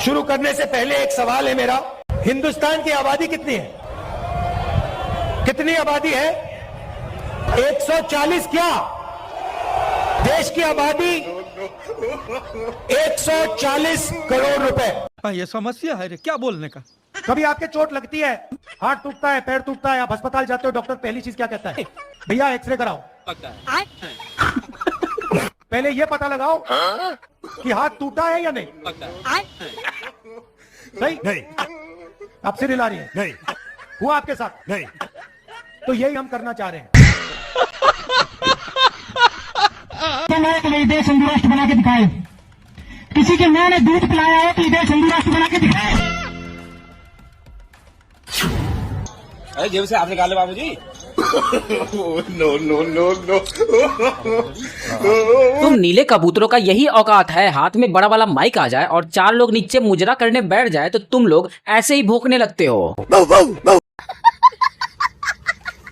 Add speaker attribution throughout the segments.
Speaker 1: शुरू करने से पहले एक सवाल है मेरा, हिंदुस्तान की आबादी कितनी है? कितनी आबादी है? 140 क्या? देश की आबादी 140 करोड़ रुपए।
Speaker 2: ये समस्या है रे, क्या बोलने का।
Speaker 1: कभी आपके चोट लगती है, हाथ टूटता है, पैर टूटता है, आप अस्पताल जाते हो, डॉक्टर पहली चीज क्या कहता है? भैया एक्सरे कराओ। पहले ये पता लगाओ कि हाथ टूटा है या नहीं। सही नहीं। आप सिर हिला रही है नहीं। हुआ आपके साथ नहीं। तो यही हम करना चाह रहे हैं।
Speaker 3: देश हिंदू राष्ट्र बना के दिखाए। किसी के मां ने दूध पिलाया है कि देश हिंदू राष्ट्र बना के दिखाए।
Speaker 4: अरे जेब से हाथ निकाल लो बाबूजी। No no no no.
Speaker 5: तुम नीले कबूतरों का यही औकात है, हाथ में बड़ा वाला माइक आ जाए और 4 लोग नीचे मुजरा करने बैठ जाए तो तुम लोग ऐसे ही भौंकने लगते हो।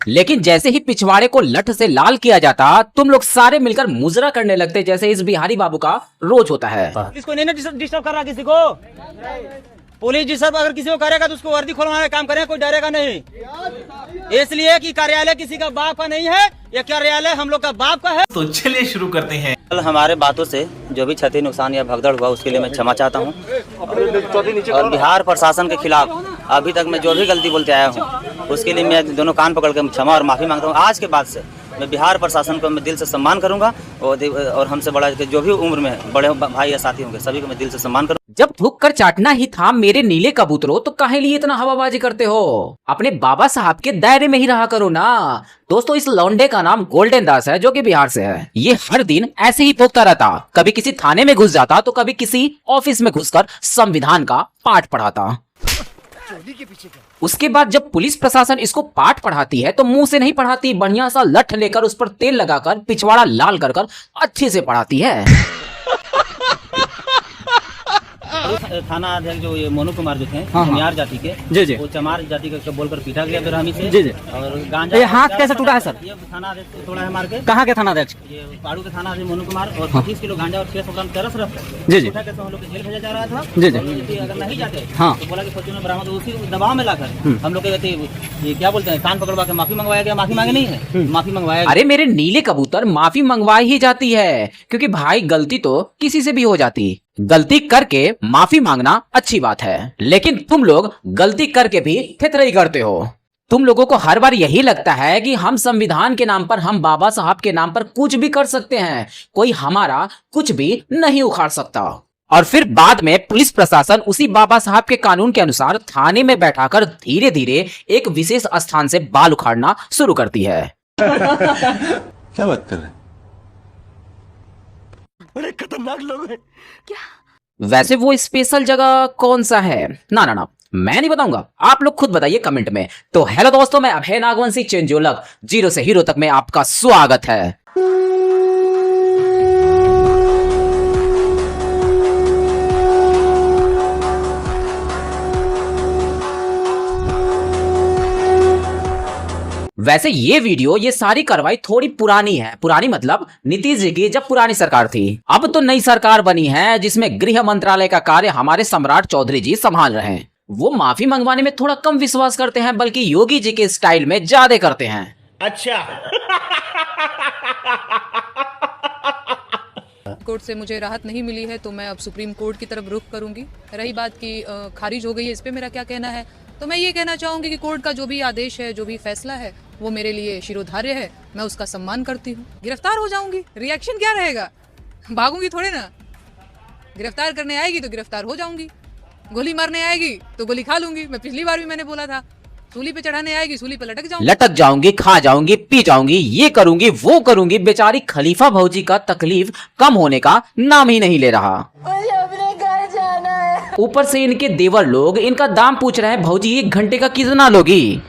Speaker 5: लेकिन जैसे ही पिछवाड़े को लठ से लाल किया जाता तुम लोग सारे मिलकर मुजरा करने लगते, जैसे इस बिहारी बाबू का रोज होता है।
Speaker 6: पुलिस को नहीं डिस्टर्ब कर रहा किसी को। पुलिस डिस्टर्ब अगर किसी को करेगा तो उसको वर्दी खोलवाने का काम करें, कोई डरेगा नहीं। इसलिए कि कार्यालय किसी का बाप का नहीं है, यह कार्यालय हम लोग का बाप का है।
Speaker 7: तो चलिए शुरू करते हैं।
Speaker 6: कल हमारे बातों से जो भी क्षति नुकसान या भगदड़ हुआ उसके लिए मैं क्षमा चाहता हूँ। और बिहार प्रशासन के खिलाफ अभी तक मैं जो भी गलती बोलते आया हूँ उसके लिए मैं दोनों कान पकड़ के क्षमा और माफी मांगता हूँ। आज के बाद से मैं बिहार प्रशासन को मैं दिल से सम्मान करूंगा और हमसे बड़ा जो भी उम्र में है बड़े भाई या साथी होंगे सभी को मैं दिल से सम्मान करूंगा।
Speaker 5: जब थूक कर चाटना ही था मेरे नीले कबूतरों तो काहे लिए इतना हवाबाजी करते हो? अपने बाबा साहब के दायरे में ही रहा करो ना। दोस्तों इस लौंडे का नाम गोल्डन दास है जो कि बिहार से है। ये हर दिन ऐसे ही भोगता रहता, कभी किसी थाने में घुस जाता तो कभी किसी ऑफिस में घुसकर संविधान का पाठ पढ़ाता। उसके बाद जब पुलिस प्रशासन इसको पाठ पढ़ाती है तो मुंह से नहीं पढ़ाती, बढ़िया सा लठ लेकर उस पर तेल लगाकर पिछवाड़ा लाल कर कर अच्छे से पढ़ाती है।
Speaker 6: थाना अध्यक्ष जो ये मोनू कुमार जो थे
Speaker 5: हाँ।
Speaker 6: जाति के
Speaker 5: जी
Speaker 6: वो चमार जाति का बोलकर पीटा गया बेरहमी से।
Speaker 5: जी।
Speaker 6: और गांजा
Speaker 5: ये हाथ कैसे टूटा है सर?
Speaker 6: ये थाना अध्यक्ष थोड़ा है मार के।
Speaker 5: कहाँ के थाना अध्यक्ष?
Speaker 6: ये पाड़ू के थाना अध्यक्ष मोनू कुमार और 25 किलो गांजा और 600 ग्राम चरस रख
Speaker 5: जी।
Speaker 6: उठा के हम लोग जेल भेजा जा रहा था।
Speaker 5: जी।
Speaker 6: अगर नहीं जाते
Speaker 5: हाँ।
Speaker 6: तो बोला कि फौजी में बरामद, उसी दबाव में लाकर हम लोग ये क्या बोलते हैं कान पकड़वा के माफी मंगवाया गया। माफी मांगे नहीं है, माफी मंगवाया।
Speaker 5: अरे मेरे नीले कबूतर माफी मंगवाई ही जाती है, क्योंकि भाई गलती तो किसी से भी हो जाती। गलती करके माफी मांगना अच्छी बात है, लेकिन तुम लोग गलती करके भी थितरई करते हो। तुम लोगों को हर बार यही लगता है कि हम संविधान के नाम पर, हम बाबा साहब के नाम पर कुछ भी कर सकते हैं, कोई हमारा कुछ भी नहीं उखाड़ सकता। और फिर बाद में पुलिस प्रशासन उसी बाबा साहब के कानून के अनुसार थाने में बैठाकर धीरे धीरे एक विशेष स्थान से बाल उखाड़ना शुरू करती है।
Speaker 7: क्या बात कर रहे हैं?
Speaker 1: बड़े खतरनाक लोग हैं।
Speaker 5: वैसे वो स्पेशल जगह कौन सा है? ना मैं नहीं बताऊंगा, आप लोग खुद बताइए कमेंट में। तो हेलो दोस्तों, मैं अभय नागवंशी चेंजोलक, जीरो से हीरो तक में आपका स्वागत है। वैसे ये वीडियो, ये सारी कार्रवाई थोड़ी पुरानी है। पुरानी मतलब नीतीश जी की जब पुरानी सरकार थी। अब तो नई सरकार बनी है जिसमें गृह मंत्रालय का कार्य हमारे सम्राट चौधरी जी संभाल रहे हैं। वो माफी मंगवाने में थोड़ा कम विश्वास करते हैं, बल्कि योगी जी के स्टाइल में ज्यादा करते हैं।
Speaker 1: अच्छा।
Speaker 8: कोर्ट से मुझे राहत नहीं मिली है तो मैं अब सुप्रीम कोर्ट की तरफ रुख करूंगी। रही बात की खारिज हो गई है, इस पे मेरा क्या कहना है, तो मैं ये कहना चाहूंगी कि कोर्ट का जो भी आदेश है, जो भी फैसला है, वो मेरे लिए शिरोधार्य है। मैं उसका सम्मान करती हूँ। गिरफ्तार हो जाऊंगी, रिएक्शन क्या रहेगा? भागूंगी थोड़े ना। गिरफ्तार करने आएगी तो गिरफ्तार हो जाऊंगी, गोली मारने आएगी तो गोली खा लूंगी। मैं पिछली बार भी मैंने बोला था, सूली पे चढ़ाने आएगी सूली पे लटक जाऊंगी, खा जाऊंगी, पी जाऊंगी, ये करूंगी, वो करूंगी। बेचारी खलीफा भौजी का तकलीफ कम होने का नाम ही नहीं ले रहा। ऊपर से इनके देवर लोग इनका दाम पूछ रहे हैं, भौजी 1 घंटे का कितना लोगी?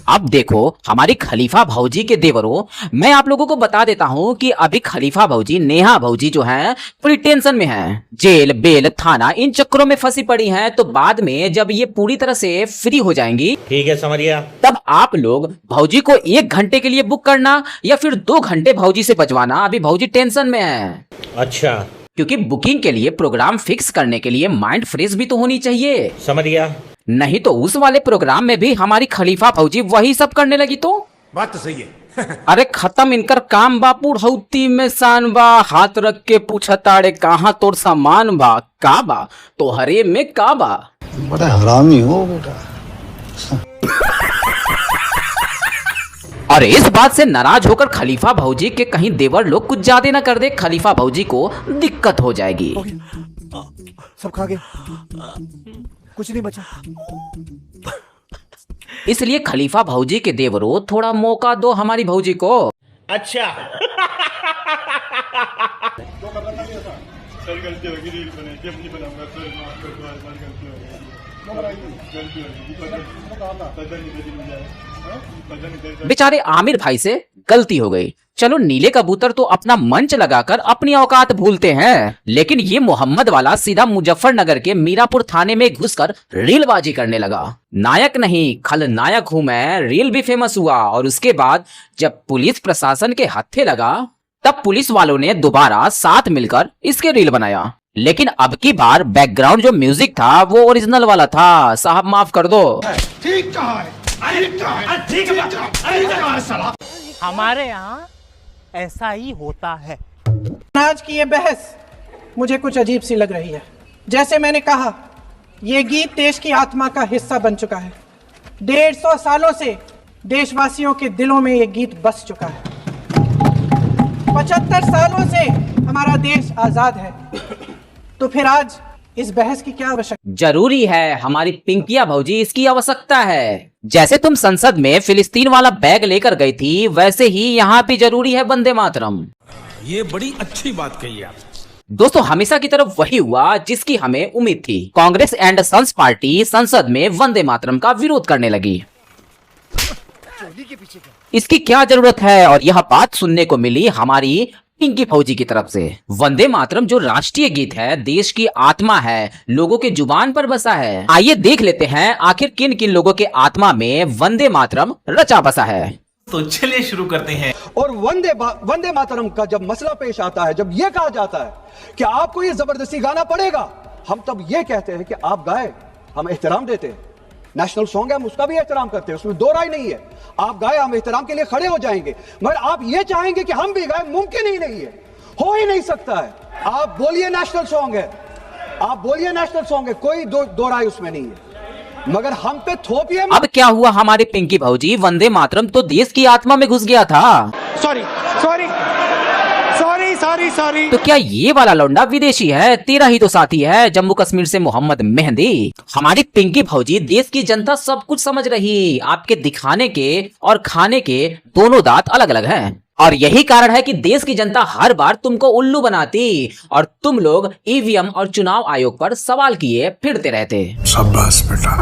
Speaker 8: अब देखो हमारी खलीफा भौजी के देवरों, मैं आप लोगों को बता देता हूँ कि अभी खलीफा भौजी, नेहा भौजी जो हैं, पूरी टेंशन में हैं। जेल, बेल, थाना, इन चक्करों में फंसी पड़ी हैं। तो बाद में जब ये पूरी तरह से फ्री हो जाएंगी,
Speaker 1: ठीक है समझिए,
Speaker 5: तब आप लोग भौजी को 1 घंटे के लिए बुक करना या फिर 2 घंटे भौजी से बचवाना। अभी भौजी टेंशन में है।
Speaker 1: अच्छा,
Speaker 5: क्योंकि बुकिंग के लिए प्रोग्राम फिक्स करने के लिए माइंड फ्रेश भी तो होनी चाहिए।
Speaker 1: समझ गया।
Speaker 5: नहीं तो उस वाले प्रोग्राम में भी हमारी खलीफा फौजी वही सब करने लगी तो
Speaker 1: बात तो सही है।
Speaker 5: अरे खत्म इनकर काम बा, पुढ़ौती में शान बा, हाथ रख के पूछताड़े कहाँ तोर सामान बा, का बा तो हरे में का बा।
Speaker 9: बड़ा हरामी हो बेटा।
Speaker 5: और इस बात से नाराज होकर खलीफा भौजी के कहीं देवर लोग कुछ ज्यादा न कर दे, खलीफा भौजी को दिक्कत हो जाएगी।
Speaker 1: सब खा गए, कुछ नहीं बचा।
Speaker 5: इसलिए खलीफा भौजी के देवरों थोड़ा मौका दो हमारी भौजी को।
Speaker 1: अच्छा।
Speaker 5: बेचारे आमिर भाई से गलती हो गई। चलो नीले कबूतर तो अपना मंच लगाकर अपनी औकात भूलते हैं, लेकिन ये मोहम्मद वाला सीधा मुजफ्फरनगर के मीरापुर थाने में घुसकर रीलबाजी करने लगा। नायक नहीं खलनायक हूं मैं, रील भी फेमस हुआ। और उसके बाद जब पुलिस प्रशासन के हत्थे लगा तब पुलिस वालों ने दोबारा साथ मिलकर इसके रील बनाया। लेकिन अब की बार बैकग्राउंड जो म्यूजिक था वो ओरिजिनल वाला था। साहब माफ कर दो।
Speaker 1: ठीक कहा है, ठीक है।
Speaker 10: हमारे यहाँ ऐसा ही होता है।
Speaker 11: आज की ये बहस मुझे कुछ अजीब सी लग रही है। जैसे मैंने कहा, ये गीत देश की आत्मा का हिस्सा बन चुका है। 150 सालों से देशवासियों के दिलों में ये गीत बस चुका है। 75 सालों से हमारा देश आजाद है, तो फिर आज इस बहस की क्या आवश्यकता?
Speaker 5: जरूरी है हमारी पिंकिया भौजी, इसकी आवश्यकता है। जैसे तुम संसद में फिलिस्तीन वाला बैग लेकर गई थी, वैसे ही यहाँ भी जरूरी है वंदे मातरम।
Speaker 7: ये बड़ी अच्छी बात कही आप।
Speaker 5: दोस्तों हमेशा की तरफ वही हुआ जिसकी हमें उम्मीद थी। कांग्रेस एंड सन्स पार्टी संसद में वंदे मातरम का विरोध करने लगी। इसकी क्या जरूरत है? और यह बात सुनने को मिली हमारी पिंकी फौजी की तरफ से। वंदे मातरम जो राष्ट्रीय गीत है, देश की आत्मा है, लोगों के जुबान पर बसा है। आइए देख लेते हैं आखिर किन किन लोगों के आत्मा में वंदे मातरम रचा बसा है।
Speaker 7: तो चलिए शुरू करते हैं।
Speaker 9: और वंदे मातरम का जब मसला पेश आता है, जब यह कहा जाता है कि आपको यह जबरदस्ती गाना पड़ेगा, हम तब यह कहते हैं कि आप गाए, हम एहतराम देते हैं। नेशनल सॉन्ग है, हम उसका भी एहतराम करते हैं, उसमें दो राय नहीं है। आप गाए, हम एहतराम के लिए खड़े हो जाएंगे। मगर आप ये चाहेंगे कि हम भी गाए, मुमकिन ही नहीं है, हो ही नहीं सकता है। आप बोलिए नेशनल सॉन्ग है, आप बोलिए नेशनल सॉन्ग है, कोई दो राय उसमें नहीं है, मगर हम पे थोपिए।
Speaker 5: अब क्या हुआ हमारी पिंकी भौजी? वंदे मातरम तो देश की आत्मा में घुस गया था।
Speaker 1: Sorry sorry sorry sorry sorry.
Speaker 5: तो क्या ये वाला लौंडा विदेशी है? तेरा ही तो साथी है जम्मू कश्मीर से मोहम्मद मेहंदी। हमारी पिंकी भौजी, देश की जनता सब कुछ समझ रही। आपके दिखाने के और खाने के दोनों दांत अलग अलग हैं। और यही कारण है कि देश की जनता हर बार तुमको उल्लू बनाती और तुम लोग ईवीएम और चुनाव आयोग पर सवाल किए फिरते रहते।
Speaker 9: शाबाश बेटा,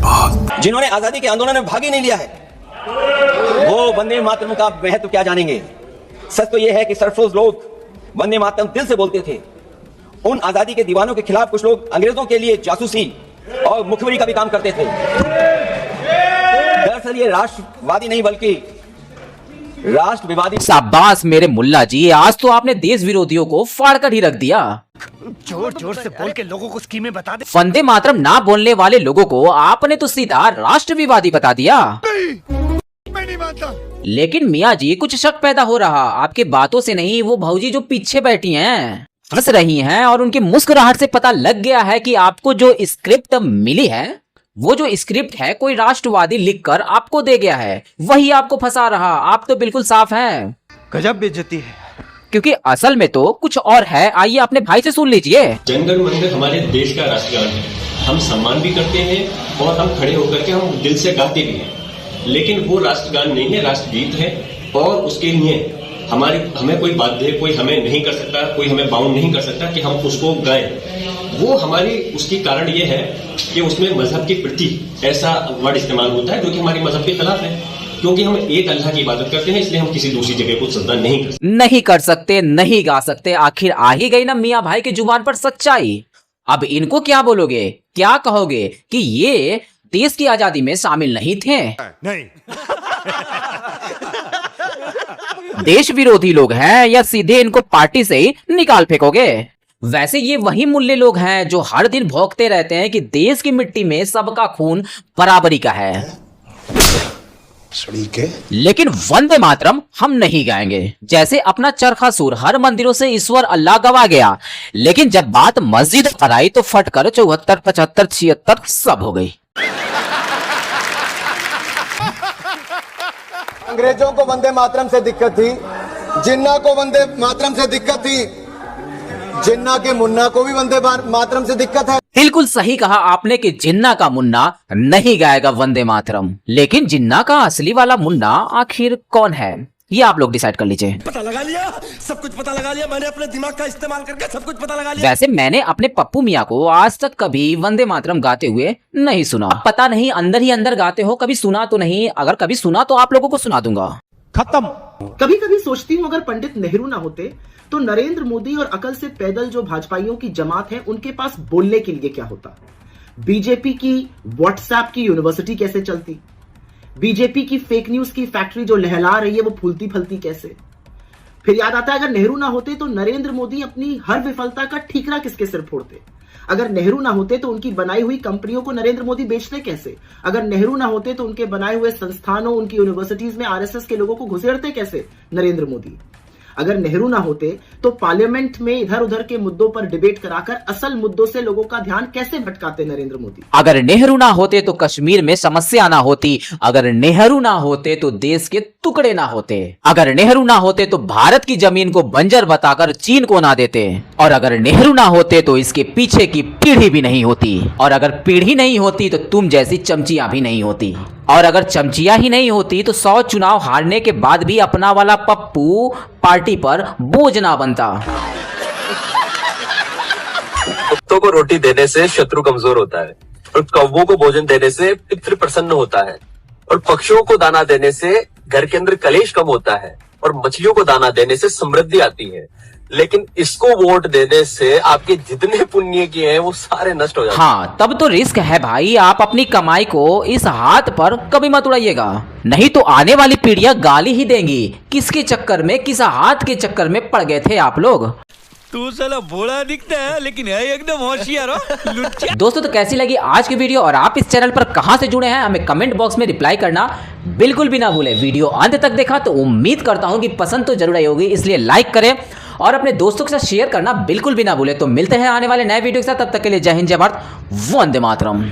Speaker 9: बहुत।
Speaker 6: जिन्होंने आजादी के आंदोलन में भाग ही नहीं लिया है, वो वंदे मातरम का महत्व क्या जानेंगे। सच तो यह है कि सरफरोश लोग वंदे मातरम दिल से बोलते थे। उन आजादी के दीवानों के खिलाफ कुछ लोग अंग्रेजों के लिए जासूसी और मुखबिरी का भी काम करते थे। दरअसल ये राष्ट्रवादी नहीं बल्कि राष्ट्र विवादी।
Speaker 5: शाबाश मेरे मुल्ला जी, आज तो आपने देश विरोधियों को फाड़ कर ही रख दिया।
Speaker 1: जोर जोर से बोल के लोगों को स्कीमें बता दे।
Speaker 5: वंदे मातरम ना बोलने वाले लोगों को आपने तो सीधा राष्ट्र विवादी बता दिया।
Speaker 1: मैं नहीं मानता।
Speaker 5: लेकिन मियाँ जी कुछ शक पैदा हो रहा, आपके बातों से नहीं, वो भौजी जो पीछे बैठी हैं हंस रही हैं और उनकी मुस्कुराहट से पता लग गया है कि आपको जो स्क्रिप्ट मिली है, वो जो स्क्रिप्ट है कोई राष्ट्रवादी लिखकर आपको दे गया है, वही आपको फंसा रहा। आप तो बिल्कुल साफ हैं।
Speaker 2: गजब बेइज्जती है।
Speaker 5: क्योंकि असल में तो कुछ और है। आइए अपने भाई से सुन लीजिए।
Speaker 12: जनगण मन हमारे देश का राष्ट्रगान है, हम सम्मान भी करते हैं और हम खड़े होकर के हम दिल से गाते भी हैं। लेकिन वो राष्ट्रगान नहीं है, राष्ट्रगीत है। और उसके लिए हमें कोई बाध्य, कोई हमें नहीं कर सकता, कोई हमें बाउंड नहीं कर सकता कि हम उसको गाएं। वो हमारी उसकी कारण ये है कि उसमें मजहब की प्रति ऐसा वर्ड इस्तेमाल होता है जो कि हमारी मजहब के खिलाफ है। क्योंकि हम एक अल्लाह की इबादत करते हैं, इसलिए हम किसी दूसरी जगह को सजदा नहीं कर सकते,
Speaker 5: नहीं गा सकते। आखिर आ ही गई ना मियाँ भाई की जुबान पर सच्चाई। अब इनको क्या बोलोगे, क्या कहोगे कि ये देश की आजादी में शामिल नहीं थे?
Speaker 1: नहीं।
Speaker 5: देश विरोधी लोग हैं या सीधे इनको पार्टी से ही निकाल फेंकोगे? वैसे ये वही मुल्ले लोग हैं जो हर दिन भौंकते रहते हैं कि देश की मिट्टी में सबका खून बराबरी का है, लेकिन वंदे मातरम हम नहीं गाएंगे। जैसे अपना चरखा सुर हर मंदिरों से ईश्वर अल्लाह गवा गया, लेकिन जब बात मस्जिद पर आई तो फटकर 74, 75, 76 सब हो गई।
Speaker 13: अंग्रेजों को वंदे मातरम से दिक्कत थी, जिन्ना को वंदे मातरम से दिक्कत थी, जिन्ना के मुन्ना को भी वंदे मातरम से दिक्कत है।
Speaker 5: बिल्कुल सही कहा आपने कि जिन्ना का मुन्ना नहीं गाएगा वंदे मातरम, लेकिन जिन्ना का असली वाला मुन्ना आखिर कौन है ये आप लोग डिसाइड कर लीजिए।
Speaker 14: पता लगा लिया, सब कुछ पता लगा लिया, मैंने अपने दिमाग का इस्तेमाल करके सब कुछ पता लगा लिया।
Speaker 5: वैसे मैंने अपने पप्पू मियाँ को आज तक कभी वंदे मातरम गाते हुए नहीं सुना। पता नहीं अंदर ही अंदर गाते हो, कभी सुना तो नहीं। अगर कभी सुना तो आप लोगों को सुना दूंगा।
Speaker 2: खत्म।
Speaker 15: कभी कभी सोचती हूँ अगर पंडित नेहरू ना होते तो नरेंद्र मोदी और अकल से पैदल जो भाजपाइयों की जमात है उनके पास बोलने के लिए क्या होता। बीजेपी की व्हाट्सएप की यूनिवर्सिटी कैसे चलती, बीजेपी की फेक न्यूज की फैक्ट्री जो लहला रही है वो फूलती फलती कैसे। फिर याद आता है अगर नेहरू ना होते तो नरेंद्र मोदी अपनी हर विफलता का ठीकरा किसके सिर फोड़ते। अगर नेहरू ना होते तो उनकी बनाई हुई कंपनियों को नरेंद्र मोदी बेचते कैसे। अगर नेहरू ना होते तो उनके बनाए हुए संस्थानों, उनकी यूनिवर्सिटीज में आरएसएस के लोगों को घुसेड़ते कैसे नरेंद्र मोदी। अगर नेहरू ना होते तो पार्लियामेंट में इधर उधर के मुद्दों पर डिबेट कराकर असल मुद्दों से लोगों का ध्यान कैसे भटकाते नरेंद्र मोदी।
Speaker 5: अगर नेहरू ना होते तो कश्मीर में समस्या ना होती। अगर नेहरू ना होते तो देश के टुकड़े ना होते। अगर नेहरू ना होते तो भारत की जमीन को बंजर बताकर चीन को ना देते। और अगर नेहरू ना होते तो इसके पीछे की पीढ़ी भी नहीं होती। और अगर पीढ़ी नहीं होती तो तुम जैसी चमचियां भी नहीं होती। और अगर चमचिया ही नहीं होती तो 100 चुनाव हारने के बाद भी अपना वाला पप्पू पार्टी पर बोझ ना बनता।
Speaker 12: कुत्तों को रोटी देने से शत्रु कमजोर होता है, और कौवों को भोजन देने से पितृ प्रसन्न होता है, और पक्षियों को दाना देने से घर के अंदर कलेश कम होता है, और मछलियों को दाना देने से समृद्धि आती है। लेकिन इसको वोट देने से आपके जितने पुण्य किए हैं वो सारे नष्ट हो जाते हैं।
Speaker 5: हाँ, तब तो रिस्क है भाई। आप अपनी कमाई को इस हाथ पर कभी मत उड़ाइएगा, नहीं तो आने वाली पीढ़ियां गाली ही देंगी। किसके चक्कर में, किस हाथ के चक्कर में पड़ गए थे आप लोग।
Speaker 2: तू साला भोला दिखता है लेकिन है एकदम होशियार हो लुच्चा।
Speaker 5: दोस्तों तो कैसी लगी आज की वीडियो और आप इस चैनल पर कहां से जुड़े हैं हमें कमेंट बॉक्स में रिप्लाई करना बिल्कुल भी ना भूलें। वीडियो अंत तक देखा तो उम्मीद करता हूं कि पसंद तो जरूर आई होगी, इसलिए लाइक करें और अपने दोस्तों के साथ शेयर करना बिल्कुल भी ना भूलें। तो मिलते हैं आने वाले नए वीडियो के साथ, तब तक के लिए जय हिंद, जय भारत, वंदे मातरम।